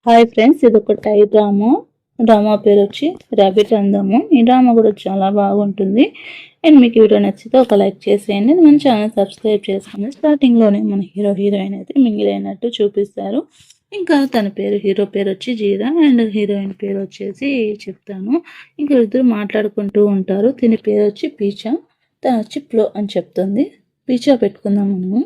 Hi friends, ఇది ఒక టై drama పేరు వచ్చి ర్యాబిట్ అందాము. ఈ డ్రామా కూడా చాలా బాగుంటుంది. అండ్ మీకు వీడియో నచ్చితే ఒక లైక్ చేసేయండి. మన ఛానల్ సబ్స్క్రైబ్ చేసుకోండి. స్టార్టింగ్లోనే మన హీరోయిన్ అయితే మింగిలైనట్టు చూపిస్తారు. ఇంకా తన హీరో పేరు వచ్చి జీరా అండ్ హీరోయిన్ పేరు వచ్చేసి చెప్తాను. ఇంకా ఇద్దరు మాట్లాడుకుంటూ ఉంటారు. దీని పేరు వచ్చి పీచా, తను వచ్చి ప్లో అని చెప్తుంది. పీచా పెట్టుకుందాం మనము.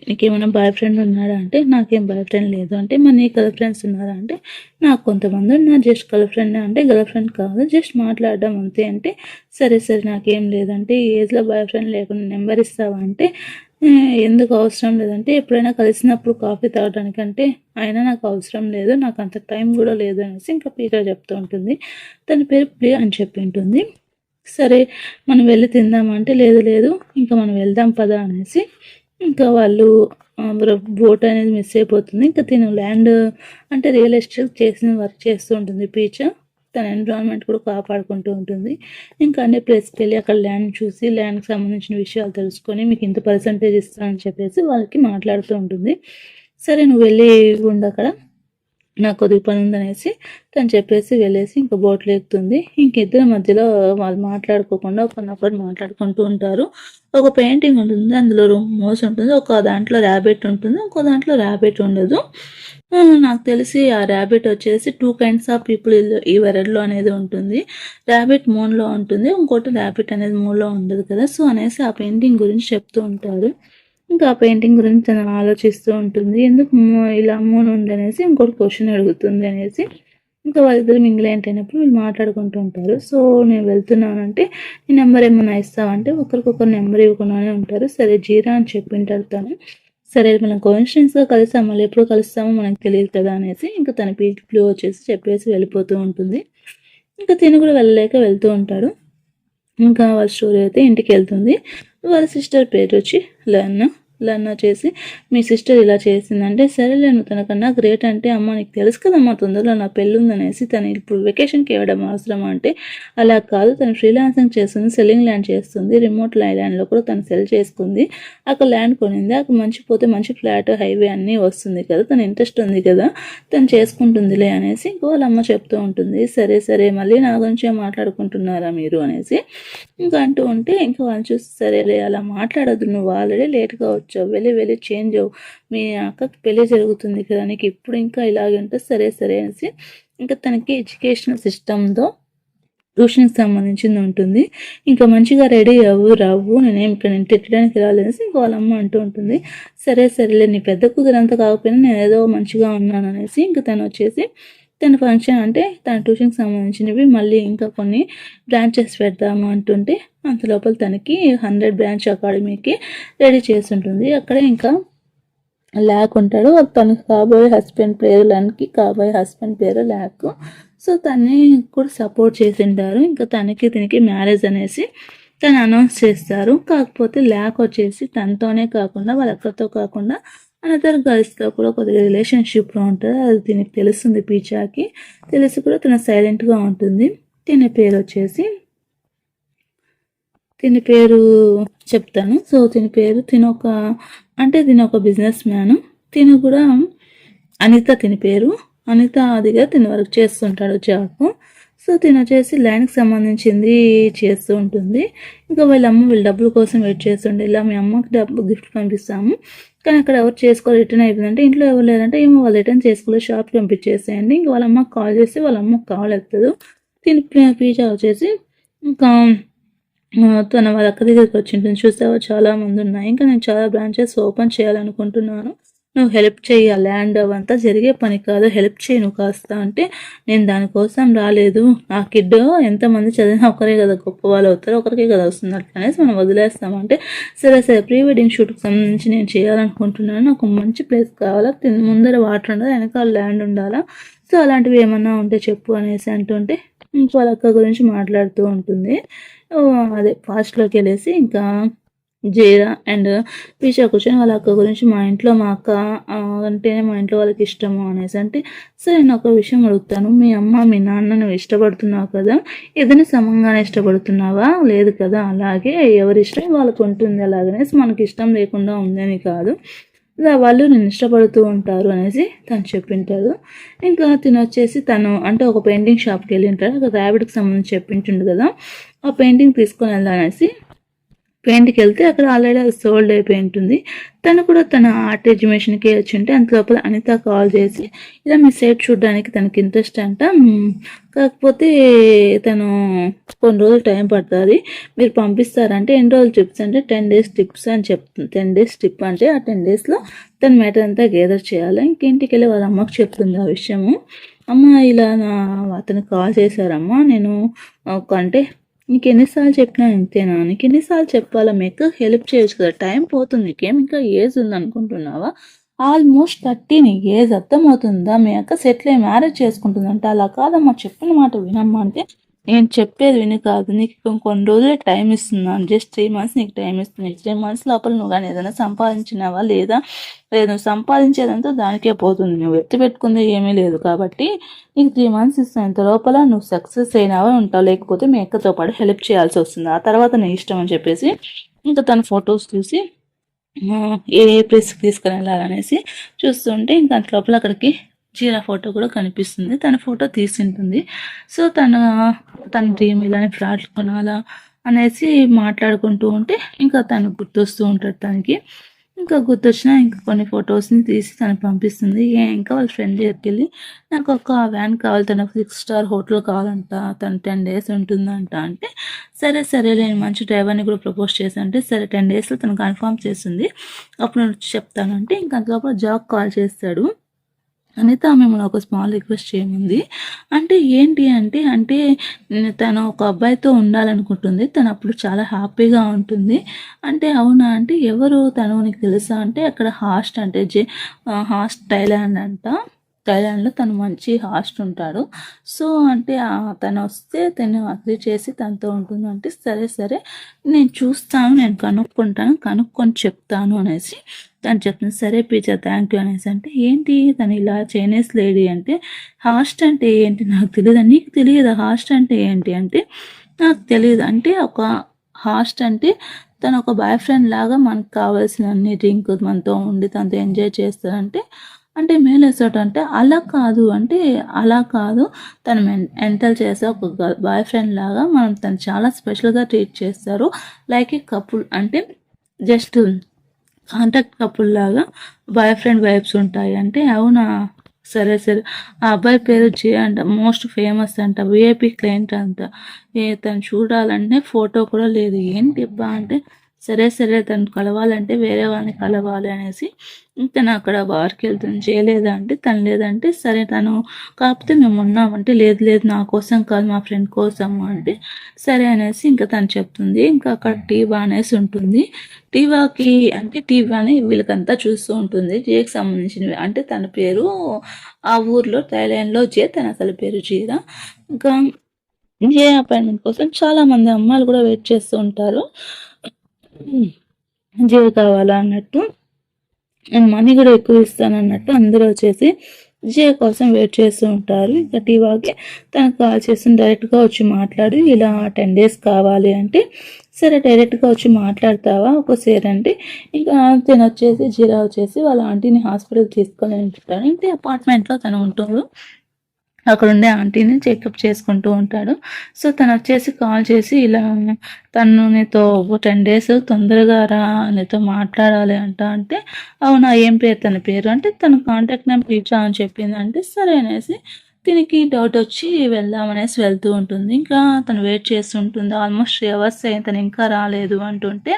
నీకేమైనా బాయ్ ఫ్రెండ్ ఉన్నాడా అంటే నాకేం బాయ్ ఫ్రెండ్ లేదు అంటే, మరి నీ గర్ల్ ఫ్రెండ్స్ ఉన్నారా అంటే నాకు కొంతమంది ఉన్నారు, జస్ట్ గర్ల్ ఫ్రెండ్ అంటే గర్ల్ ఫ్రెండ్ కాదు, జస్ట్ మాట్లాడడం అంతే అంటే, సరే సరే నాకేం లేదంటే ఈ ఏజ్లో బాయ్ ఫ్రెండ్ లేకుండా నెంబర్ ఇస్తావా అంటే, ఎందుకు అవసరం లేదంటే ఎప్పుడైనా కలిసినప్పుడు కాఫీ తాగడానికంటే అయినా నాకు అవసరం లేదు, నాకు అంత టైం కూడా లేదు అనేసి ఇంకా పీటర్ చెప్తూ ఉంటుంది. తన పేరు ప్లే అని చెప్పి ఉంటుంది. సరే మనం వెళ్ళి తిందామంటే లేదు లేదు ఇంకా మనం వెళ్దాం పదా అనేసి ఇంకా వాళ్ళు బోట్ అనేది మిస్ అయిపోతుంది. ఇంకా తిను ల్యాండ్ అంటే రియల్ ఎస్టేట్ చేసిన వర్క్ చేస్తూ ఉంటుంది పీచ్. తన ఎన్విరాన్మెంట్ కూడా కాపాడుకుంటూ ఉంటుంది. ఇంకా అన్ని ప్లేస్కి వెళ్ళి అక్కడ ల్యాండ్ చూసి ల్యాండ్కి సంబంధించిన విషయాలు తెలుసుకొని మీకు ఇంత పర్సంటేజ్ ఇస్తానని చెప్పేసి వాళ్ళకి మాట్లాడుతూ ఉంటుంది. సరే నువ్వు వెళ్ళి ఉండు అక్కడ, నాకు కొద్దిగా పని ఉందనేసి తను చెప్పేసి వెళ్ళేసి ఇంకా బోట్లో ఎక్కుతుంది. ఇంకిద్దరి మధ్యలో వాళ్ళు మాట్లాడుకోకుండా ఒకరినొకరు మాట్లాడుకుంటూ ఉంటారు. ఒక పెయింటింగ్ ఉంటుంది, అందులో మోస్ ఉంటుంది, ఒక దాంట్లో ర్యాబిట్ ఉంటుంది, ఇంకో దాంట్లో ర్యాబిట్ ఉండదు. నాకు తెలిసి ఆ ర్యాబిట్ వచ్చేసి 2 kinds ఆఫ్ పీపుల్ ఈ వరల్డ్లో అనేది ఉంటుంది. ర్యాబిట్ మూన్లో ఉంటుంది, ఇంకోటి ర్యాబిట్ అనేది మూన్లో ఉండదు కదా. సో అనేసి ఆ పెయింటింగ్ గురించి చెప్తూ ఉంటారు. ఇంకా ఆ పెయింటింగ్ గురించి తను ఆలోచిస్తూ ఉంటుంది. ఎందుకు ఇలా మూన్ ఉంది అనేసి ఇంకోటి క్వశ్చన్ అడుగుతుంది అనేసి. ఇంకా వాళ్ళిద్దరు మింగిలైంట్ అయినప్పుడు వీళ్ళు మాట్లాడుకుంటూ ఉంటారు. సో నేను వెళ్తున్నానంటే నీ నెంబర్ ఏమన్నా ఇస్తావంటే ఒకరికొకరు నెంబర్ ఇవ్వకుండానే ఉంటారు. సరే జీరా అని చెప్పింటారు తను. సరే మనం కోయిన్సిడెన్స్గా కలిసాం, మళ్ళీ ఎప్పుడు కలుస్తామో మనకు తెలియదు కదా అనేసి ఇంకా తన ప్లూ వచ్చేసి చెప్పేసి వెళ్ళిపోతూ ఉంటుంది. ఇంకా తిను కూడా వెళ్ళలేక వెళ్తూ ఉంటాడు. ఇంకా వాళ్ళ స్టోరీ అయితే ఇంటికి వెళ్తుంది. వాళ్ళ సిస్టర్ పేరు వచ్చి లర్న్ వచ్చేసి మీ సిస్టర్ ఇలా చేసిందంటే సరేలే నువ్వు తనకన్నా గ్రేట్ అంటే, అమ్మ నీకు తెలుసు కదమ్మా తొందరలో నా పెళ్ళి ఉందనేసి తను ఇప్పుడు వెకేషన్కి ఇవ్వడం అవసరం అంటే అలా కాదు, తను ఫ్రీలాన్సింగ్ చేస్తుంది, సెల్లింగ్ ల్యాండ్ చేస్తుంది, రిమోట్ ల్యాండ్లో కూడా తను సెల్ చేసుకుంది, అక్కడ ల్యాండ్ కొనింది, అక్కడ మంచి పోతే మంచి ఫ్లాట్ హైవే అన్నీ వస్తుంది కదా, తన ఇంట్రెస్ట్ ఉంది కదా, తను చేసుకుంటుందిలే అనేసి ఇంకో వాళ్ళ అమ్మ చెప్తూ ఉంటుంది. సరే సరే మళ్ళీ నా గురించే మాట్లాడుకుంటున్నారా మీరు అనేసి ఇంకా అంటూ ఉంటే ఇంకా వాళ్ళు చూసి సరేలే అలా మాట్లాడద్దు, నువ్వు ఆల్రెడీ లేట్గా వచ్చావు, వెళ్ళి చేంజ్ అవ్వు, మీ అక్కకి పెళ్ళి జరుగుతుంది కదా, నీకు ఇప్పుడు ఇంకా ఇలాగంటే సరే సరే అనేసి ఇంకా తనకి ఎడ్యుకేషనల్ సిస్టమ్తో ట్యూషన్కి సంబంధించింది ఉంటుంది. ఇంకా మంచిగా రెడీ రావు నేనేం ఇక్కడ నేను తిట్టడానికి రాలేసి ఇంకా వాళ్ళ అమ్మ అంటూ ఉంటుంది. సరే సరేలే నీ పెద్ద కూతురంతా కాకపోయినా నేను ఏదో మంచిగా ఉన్నాను అనేసి ఇంకా తను వచ్చేసి తన ఫంక్షన్ అంటే తన ట్యూషన్కి సంబంధించినవి మళ్ళీ ఇంకా కొన్ని బ్రాంచెస్ పెడదాము అంటుంటే అంత లోపల తనకి 100 బ్రాంచ్ అకాడమీకి రెడీ చేసి ఉంటుంది. అక్కడే ఇంకా ల్యాక్ ఉంటాడు, తనకి కాబోయే హస్బెండ్ పేరు లన్కి, కాబోయే హస్బెండ్ పేరు ల్యాక్. సో తన్ని కూడా సపోర్ట్ చేసింటారు. ఇంకా దీనికి మ్యారేజ్ అనేసి తను అనౌన్స్ చేస్తారు. కాకపోతే ల్యాక్ వచ్చేసి తనతోనే కాకుండా వాళ్ళ అక్కతో కాకుండా అనదర్ గర్ల్స్తో కూడా కొద్దిగా రిలేషన్షిప్లో ఉంటుంది. అది దీనికి తెలుస్తుంది పీచాకి. తెలిసి కూడా తను సైలెంట్గా ఉంటుంది. దీని పేరు చెప్తాను. సో దీని ఒక బిజినెస్ మ్యాన్. తిను కూడా అనిత, పేరు అనిత. అదిగా తిని వర్క్ చేస్తుంటాడు జాబ్. సో తిను వచ్చేసి ల్యాండ్కి సంబంధించింది చేస్తూ ఉంటుంది. ఇంకా వీళ్ళ డబ్బుల కోసం వెయిట్ చేస్తుండే, ఇలా మీ అమ్మకి డబ్బు గిఫ్ట్ పంపిస్తాము కానీ అక్కడ ఎవరు రిటర్న్ అయిపోయిందంటే ఇంట్లో ఎవరు లేదంటే ఏమో వాళ్ళు రిటర్న్ చేసుకోలేదు, షాప్కి పంపించేసేయండి. ఇంకా వాళ్ళ అమ్మకి కాల్ చేసి వాళ్ళ అమ్మకి కావాలెత్తదు. పీజా వచ్చేసి ఇంకా తన వాళ్ళ అక్క దగ్గరికి వచ్చింటుంది. చూసావా చాలా మంది ఉన్నాయి, ఇంకా నేను చాలా బ్రాంచెస్ ఓపెన్ చేయాలనుకుంటున్నాను, నువ్వు హెల్ప్ చేయి, ఆ ల్యాండ్ అవంతా జరిగే పని కాదు, హెల్ప్ చేయి నువ్వు కాస్త అంటే, నేను దానికోసం రాలేదు, ఆ కిడ్ ఎంతమంది చదివినా ఒకరే కదా గొప్ప వాళ్ళు అవుతారు, ఒకరికే కదా వస్తుంది అనేసి మనం వదిలేస్తామంటే సరే సరే ప్రీ వెడ్డింగ్ షూట్కి సంబంధించి నేను చేయాలనుకుంటున్నాను, నాకు మంచి ప్లేస్ కావాలా, ముందర వాటర్ ఉండాలి, వెనకాల ల్యాండ్ ఉండాలా, సో అలాంటివి ఏమన్నా ఉంటే చెప్పు అనేసి అంటుంటే వాళ్ళ అక్క గురించి మాట్లాడుతూ ఉంటుంది. అదే ఫాస్ట్లోకి వెళ్ళేసి ఇంకా జీరా అండ్ పీచా కూర్చొని వాళ్ళ అక్క గురించి మా అక్క అంటేనే మా ఇంట్లో వాళ్ళకి ఇష్టము అనేసి అంటే, సరే నేను ఒక విషయం అడుగుతాను, మీ అమ్మ మీ నాన్న నువ్వు ఇష్టపడుతున్నావు కదా, ఏదైనా సమంగానే ఇష్టపడుతున్నావా? లేదు కదా, అలాగే ఎవరి ఇష్టం వాళ్ళకు ఉంటుంది, అలాగనేసి మనకి ఇష్టం లేకుండా ఉందని కాదు, వాళ్ళు నేను ఇష్టపడుతూ ఉంటారు అనేసి తను చెప్పింటాడు. ఇంకా తిను వచ్చేసి తను అంటే ఒక పెయింటింగ్ షాప్కి వెళ్ళి ఉంటాడు. ఒక ర్యాబిట్కి సంబంధించి చెప్పించుండు కదా, ఆ పెయింటింగ్ తీసుకొని వెళ్దానేసి పెయింట్కి వెళ్తే అక్కడ ఆల్రెడీ అది సోల్డ్ అయిపోయి ఉంటుంది. తను కూడా తన ఆర్ట్ ఎగ్జిబిషన్కి వచ్చి ఉంటే అంత లోపల అనిత కాల్ చేసి ఇలా మీ సైట్ చూడడానికి తనకి ఇంట్రెస్ట్ అంట, కాకపోతే తను కొన్ని రోజులు టైం పడుతుంది, మీరు పంపిస్తారంటే ఎన్ని రోజులు ట్రిప్స్ అంటే 10 days ట్రిప్స్ అని చెప్తుంది. 10 days ట్రిప్ అంటే ఆ 10 daysలో తన మ్యాటర్ అంతా గేదర్ చేయాలి. ఇంటికి వెళ్ళి వాళ్ళ అమ్మకు చెప్తుంది ఆ విషయము. అమ్మ ఇలా అతనికి కాల్ చేశారమ్మా, నేను అంటే నీకు ఎన్నిసార్లు చెప్పినా ఇంతేనా, నీకు ఎన్నిసార్లు చెప్పాలా, మీకు హెల్ప్ చేయొచ్చు కదా, టైం పోతుంది, నీకేం ఇంకా ఏజ్ ఉంది అనుకుంటున్నావా, ఆల్మోస్ట్ 13 ఏజ్ అర్థమవుతుందా, మీ అక్క సెటిల్ అయ్యి మ్యారేజ్ చేసుకుంటుందంట, అలా కాదమ్మా చెప్పిన మాట వినమ్మా అంటే నేను చెప్పేది విని కాదు, నీకు కొన్ని రోజులే టైం ఇస్తున్నాను, జస్ట్ 3 months నీకు టైం ఇస్తున్నాను. 3 months లోపల నువ్వు కానీ ఏదైనా సంపాదించినావా లేదా, లేదు సంపాదించేదంతా దానికే పోతుంది, నువ్వు ఎత్తి పెట్టుకుంది ఏమీ లేదు, కాబట్టి నీకు 3 months ఇస్తాను, ఇంత లోపల నువ్వు సక్సెస్ అయినావా ఉంటావు, లేకపోతే మీ అక్కతో పాటు హెల్ప్ చేయాల్సి వస్తుంది, ఆ తర్వాత నీ ఇష్టం అని చెప్పేసి ఇంకా తన ఫొటోస్ చూసి ఏ ప్లేస్కి తీసుకుని వెళ్ళాలనేసి చూస్తుంటే ఇంకా అంత లోపల అక్కడికి జీరా ఫోటో కూడా కనిపిస్తుంది, తన ఫోటో తీసింటుంది. సో తన డ్రీమ్ ఇలానే ఫ్లాట్లు కొనాలా అనేసి మాట్లాడుకుంటూ ఉంటే ఇంకా తను గుర్తొస్తూ ఉంటాడు. తనకి ఇంకా గుర్తొచ్చినా ఇంకా కొన్ని ఫొటోస్ని తీసి తనకు పంపిస్తుంది. ఇంకా వాళ్ళ ఫ్రెండ్ దగ్గరికి వెళ్ళి నాకు ఒక వ్యాన్ కావాలి, తనకు 6 star హోటల్ కావాలంట, తను 10 days ఉంటుందంట అంటే సరే నేను మంచి డ్రైవర్ని కూడా ప్రపోజ్ చేశాను అంటే సరే 10 daysలో తను కన్ఫర్మ్ చేస్తుంది, అప్పుడు నేను చెప్తానంటే ఇంకా అంతలోపల జాబ్ కాల్ చేస్తాడు. అనిత మిమ్మల్ని ఒక స్మాల్ రిక్వెస్ట్ చేయమంది అంటే ఏంటి అంటే తను ఒక అబ్బాయితో ఉండాలనుకుంటుంది, తను అప్పుడు చాలా హ్యాపీగా ఉంటుంది అంటే అవునా అంటే ఎవరు తను నీకు తెలుసా అంటే అక్కడ హాస్ట్ అంటే హాస్ట్ థైలాండ్లో తను మంచి హాస్ట్ ఉంటాడు. సో అంటే తను వస్తే తను అగ్రీ చేసి తనతో ఉంటుంది అంటే సరే నేను చూస్తాను, నేను కనుక్కొని చెప్తాను అనేసి తను చెప్తుంది. సరే పిచ్చా థ్యాంక్ యూ అనేసి అంటే ఏంటి తను ఇలా చైనీస్ లేడీ అంటే హాస్ట్ అంటే ఏంటి నాకు తెలియదు, నీకు తెలియదు హాస్ట్ అంటే ఏంటి అంటే నాకు తెలియదు అంటే ఒక హాస్ట్ అంటే తను ఒక బాయ్ ఫ్రెండ్ లాగా మనకు కావాల్సిన అన్ని డ్రింక్ మనతో ఉండి తనతో ఎంజాయ్ చేస్తారంటే అంటే మేల్ ఎసోట్ అంటే అలా కాదు తను ఎంటర్ చేసే ఒక బాయ్ ఫ్రెండ్ లాగా మనం తను చాలా స్పెషల్గా ట్రీట్ చేస్తారు, లైక్ ఏ కపుల్ అంటే జస్ట్ కాంటాక్ట్ కపుల్ లాగా బాయ్ ఫ్రెండ్ వైబ్స్ ఉంటాయి అంటే అవునా సరే ఆ అబ్బాయి పేరు జే అంట, మోస్ట్ ఫేమస్ అంట, విఐపి క్లయింట్ అంట, తను చూడాలంటే ఫోటో కూడా లేదు, ఏంటి ఇబ్బా అంటే సరే తను కలవాలంటే వేరే వాళ్ళని కలవాలి అనేసి తను అక్కడ బార్కి వెళ్తుంది. చేయలేదా అంటే తను లేదంటే సరే తను కాకపోతే మేము ఉన్నామంటే లేదు నా కోసం కాదు మా ఫ్రెండ్ కోసం అంటే సరే అనేసి ఇంకా తను చెప్తుంది. ఇంకా అక్కడ టీవా అనేసి ఉంటుంది, టీవాకి అంటే టీవాని వీళ్ళకంతా చూస్తూ ఉంటుంది. జేకి సంబంధించినవి అంటే తన పేరు ఆ ఊర్లో థాయిలాండ్లో జే, తన అసలు పేరు జీరా. ఇంకా జే అపాయింట్మెంట్ కోసం చాలామంది అమ్మాయిలు కూడా వెయిట్ చేస్తూ ఉంటారు, జే కావాలా అన్నట్టు, నేను మనీ కూడా ఎక్కువ ఇస్తాను అన్నట్టు అందరూ వచ్చేసి జే కోసం వెయిట్ చేస్తూ ఉంటారు. ఇంకా టీవాకి తనకు కాల్ చేసి డైరెక్ట్గా వచ్చి మాట్లాడి ఇలా 10 days కావాలి అంటే సరే డైరెక్ట్గా వచ్చి మాట్లాడతావా ఒకసారి అంటే ఇంకా తను వచ్చేసి జీరా వచ్చేసి వాళ్ళ ఆంటీని హాస్పిటల్ తీసుకొని ఉంటాడు. ఇంటి అపార్ట్మెంట్లో తను ఉంటుంది, అక్కడ ఉండే ఆంటీని చెకప్ చేసుకుంటూ ఉంటాడు. సో తను వచ్చేసి కాల్ చేసి ఇలా తను నీతో 10 days తొందరగా రా, నీతో మాట్లాడాలి అంటే అవునా ఏం పేరు తన పేరు అంటే తన కాంటాక్ట్ నెంబర్ ఇచ్చా అని చెప్పింది అంటే సరే అనేసి దీనికి డౌట్ వచ్చి వెళ్దామనేసి వెళ్తూ ఉంటుంది. ఇంకా తను వెయిట్ చేస్తుంటుంది, ఆల్మోస్ట్ 3 hours అయింది తను ఇంకా రాలేదు అంటుంటే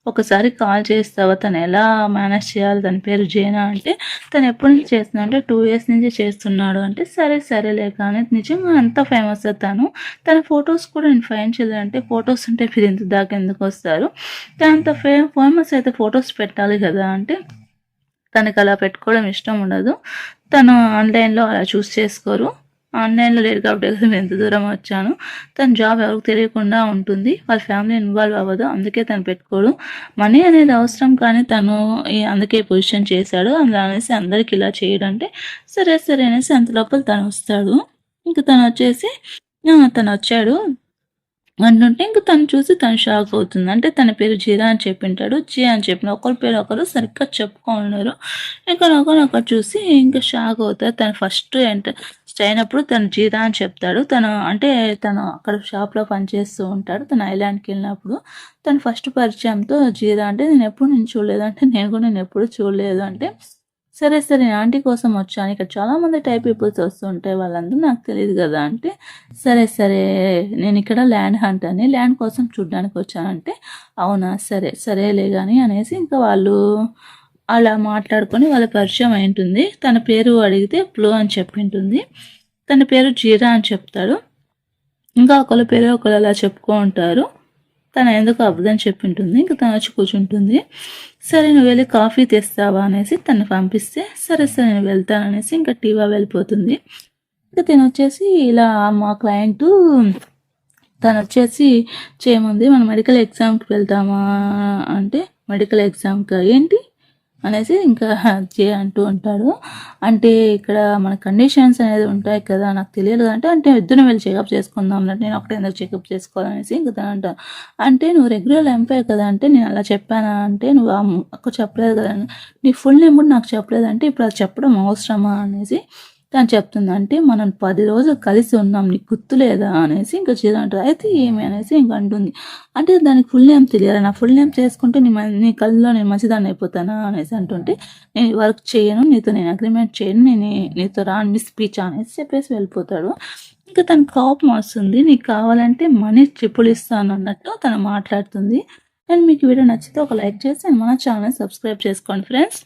ఒకసారి కాల్ చేస్తావా, తను ఎలా మేనేజ్ చేయాలి, తన పేరు జేనా అంటే తను ఎప్పటి నుంచి చేస్తున్నా అంటే 2 years నుంచి చేస్తున్నాడు అంటే సరేలే కానీ నిజంగా అంత ఫేమస్ తన ఫొటోస్ కూడా నేను ఫైన్ చేయాలంటే ఫొటోస్ ఉంటే మీరు ఇంత దాకా ఎందుకు వస్తారు, అంత ఫేమస్ అయితే ఫొటోస్ పెట్టాలి కదా అంటే తనకు అలా పెట్టుకోవడం ఇష్టం ఉండదు, తను ఆన్లైన్లో అలా చూస్ చేసుకోరు, ఆన్లైన్లో లేదు కాబట్టి నేను ఎంత దూరం వచ్చాను, తన జాబ్ ఎవరికి తెలియకుండా ఉంటుంది, వాళ్ళ ఫ్యామిలీ ఇన్వాల్వ్ అవ్వదు, అందుకే తను పెట్టుకోడు, మనీ అనేది అవసరం కానీ తను అందుకే పొజిషన్ చేశాడు అందులో అనేసి అందరికి ఇలా చేయడంటే సరే అనేసి అంత లోపల తను వస్తాడు. ఇంకా తను వచ్చాడు, అంటుంటే ఇంక తను చూసి తను షాక్ అవుతుంది. అంటే తన పేరు జీరా అని చెప్పింటాడు. జీ అని చెప్పిన ఒకరి పేరు ఒకరు సరిగ్గా చెప్పుకోనున్నారు. ఇంక ఒకరు చూసి ఇంక షాక్ అవుతారు. తను ఫస్ట్ అయినప్పుడు తను జీరా అని చెప్తాడు. తను అక్కడ షాప్‌లో పనిచేస్తూ ఉంటాడు. తను ఐలాండ్‌కి వెళ్ళినప్పుడు తను ఫస్ట్ పరిచయంతో జీరా అంటే నేను చూడలేదు అంటే నేను ఎప్పుడు చూడలేదు అంటే సరే నేను ఆంటీ కోసం వచ్చాను. ఇక్కడ చాలామంది టైప్ పీపుల్స్ వస్తూ ఉంటాయి. వాళ్ళందరూ నాకు తెలీదు కదా అంటే సరే నేను ఇక్కడ ల్యాండ్ హంట్ అని ల్యాండ్ కోసం చూడ్డానికి వచ్చానంటే అవునా సరేలే కానీ అనేసి ఇంకా వాళ్ళు అలా మాట్లాడుకొని వాళ్ళ పరిచయం అయింటుంది. తన పేరు అడిగితే ప్లో అని చెప్పింటుంది. తన పేరు జీరా అని చెప్తాడు. ఇంకా ఒకళ్ళ పేరు ఒకళ్ళు అలా చెప్పుకో ఉంటారు. తను ఎందుకు అబద్ధం చెప్పింటుంది. ఇంకా తను వచ్చి కూర్చుంటుంది. సరే నువ్వు వెళ్ళి కాఫీ తెస్తావా అనేసి తను పంపిస్తే సరే నేను వెళ్తాను అనేసి ఇంకా టీవా వెళ్ళిపోతుంది. ఇంకా తను వచ్చేసి ఇలా మా క్లయింట్ తను వచ్చేసి చేయముంది మనం మెడికల్ ఎగ్జామ్కి వెళ్తామా అంటే మెడికల్ ఎగ్జామ్కి ఏంటి అనేసి ఇంకా అంటూ ఉంటాడు. అంటే ఇక్కడ మన కండిషన్స్ అనేది ఉంటాయి కదా నాకు తెలియదు అంటే ఇద్దరు వెళ్ళి చెకప్ చేసుకుందాం అన్నట్టు నేను ఒకటే ఎందుకు చెకప్ చేసుకోవాలనేసి ఇంకా తను అంటాను. అంటే నువ్వు రెగ్యులర్ ఎంప్లాయ్ కదా అంటే నేను అలా చెప్పానా అంటే నువ్వు అక్క చెప్పలేదు కదా నీ ఫుల్ నేమ్ కూడా నాకు చెప్పలేదు అంటే ఇప్పుడు అది చెప్పడం అవసరమా అనేసి తను చెప్తుంది. అంటే మనం 10 రోజులు కలిసి ఉన్నాం నీకు గుర్తులేదా అనేసి ఇంకా అంటారు. అయితే ఏమి అనేసి ఇంక అంటుంది. అంటే దానికి ఫుల్ నేమ్ తెలియాలి నా ఫుల్ నేమ్ చేసుకుంటే నీ కళ్ళలో నేను మంచిదాన్ని అయిపోతానా అనేసి అంటుంటే నేను వర్క్ చేయను నీతో నేను అగ్రిమెంట్ చేయను నేను నీతో రాను మీ స్పీచ్ అనేసి చెప్పేసి వెళ్ళిపోతాడు. ఇంకా తన కోపం వస్తుంది. నీకు కావాలంటే మనీ ట్రిపుల్ ఇస్తాను అన్నట్టు తను మాట్లాడుతుంది. అండ్ మీకు వీడియో నచ్చితే ఒక లైక్ చేసి మన ఛానల్ సబ్స్క్రైబ్ చేసుకోండి ఫ్రెండ్స్.